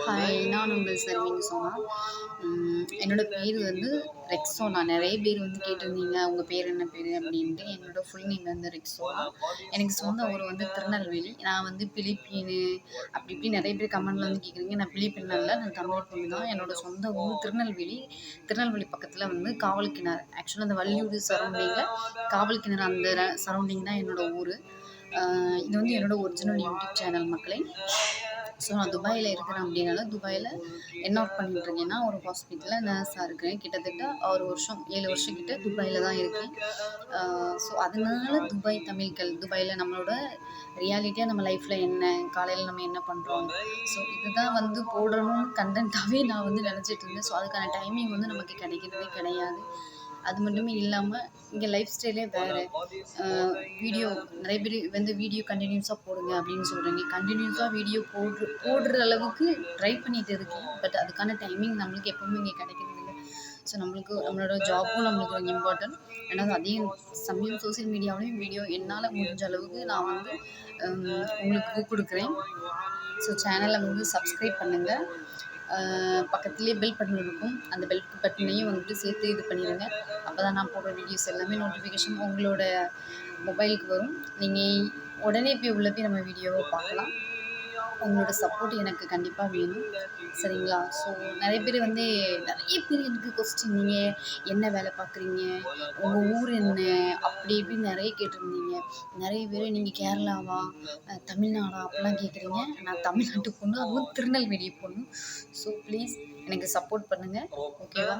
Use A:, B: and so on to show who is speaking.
A: Hi, நான் உங்கள் சர்வின் சோனா. என்னோட பேர் வந்து ரெக்ஸோனா. நிறைய பேர் வந்து கேட்டிருந்தீங்க, உங்கள் பேர் என்ன பேர் அப்படின்ட்டு. என்னோட ஃபுல் நேம் வந்து ரெக்ஸோனா. எனக்கு சொந்த ஊர் வந்து திருநெல்வேலி. நான் வந்து பிலிப்பீனு அப்படி இப்படி நிறைய பேர் கமெண்ட்ல வந்து கேட்குறீங்க. நான் பிலிப்பீன்ல இல்லை, நான் தமிழ் பொண்ணு தான். என்னோட சொந்த ஊர் திருநெல்வேலி. திருநெல்வேலி பக்கத்தில் வந்து காவல் கிணறு. ஆக்சுவலாக அந்த வள்ளியூர் சரௌண்டிங்கில் காவல் கிணறு அந்த சரௌண்டிங் தான் என்னோட ஊர். இது வந்து என்னோட ஒரிஜினல் யூடியூப் சேனல் மக்களே. ஸோ நான் துபாயில் இருக்கிறேன் அப்படின்னால துபாயில் என்ன ஒர்க் பண்ணிட்டுருக்கேன்னா, ஒரு ஹாஸ்பிட்டலில் நர்ஸாக இருக்கிறேன். கிட்டத்தட்ட 6 வருஷம் 7 வருஷம் கிட்ட துபாயில் தான் இருக்கேன். ஸோ அதனால துபாய் தமிழ்கள், துபாயில் நம்மளோட ரியாலிட்டியாக நம்ம லைஃப்பில் என்ன, காலையில் நம்ம என்ன பண்ணுறோம், ஸோ இதுதான் வந்து போடணும்னு கண்டென்ட்டாகவே நான் வந்து நினச்சிட்டு இருந்தேன். ஸோ அதுக்கான டைமிங் வந்து நமக்கு கிடைக்கிறதே கிடையாது. அது மட்டுமே இல்லாமல் இங்கே லைஃப் ஸ்டைலே வேறு. வீடியோ நிறைய பேர் வந்து வீடியோ கண்டினியூஸாக போடுங்க அப்படின்னு சொல்கிறீங்க. கண்டினியூஸாக வீடியோ போடுற அளவுக்கு ட்ரை பண்ணிட்டு இருக்கேன். பட் அதுக்கான டைமிங் நம்மளுக்கு எப்பவுமே இங்கே கிடைக்கிறது இல்லை. ஸோ நம்மளோட ஜாப்பும் நம்மளுக்கு கொஞ்சம் இம்பார்ட்டன்ட். ரெண்டாவது அதே சமயம் சோசியல் மீடியாவிலையும் வீடியோ என்னால் முடிஞ்ச அளவுக்கு நான் வந்து உங்களுக்கு கொடுக்குறேன். ஸோ சேனலை வந்து சப்ஸ்கிரைப் பண்ணுங்கள். பக்கத்துலேயே பெல் பட்டன் இருக்கும். அந்த பெல் பட்டனையும் வந்துட்டு சேர்த்து இது பண்ணிடுங்க. அப்போ தான் நான் போடுற வீடியோஸ் எல்லாமே நோட்டிஃபிகேஷன் உங்களோட மொபைலுக்கு வரும். நீங்கள் உடனே போய் உள்ளே போய் நம்ம வீடியோவை பார்க்கலாம். உங்களோட சப்போர்ட் எனக்கு கண்டிப்பாக வேணும். சரிங்களா? ஸோ நிறைய பேர் எனக்கு கொஸ்டின், நீங்கள் என்ன வேலை பார்க்குறீங்க, உங்கள் ஊர் என்ன, அப்படி இப்படின்னு நிறைய கேட்டிருந்தீங்க. நிறைய பேர் நீங்கள் கேரளாவா, தமிழ்நாடா அப்படிலாம் கேட்குறீங்க. நான் தமிழ்நாட்டு பொண்ணு, அதுவும் திருநெல்வேலி பொண்ணு. ஸோ ப்ளீஸ் எனக்கு சப்போர்ட் பண்ணுங்கள். ஓகேவா?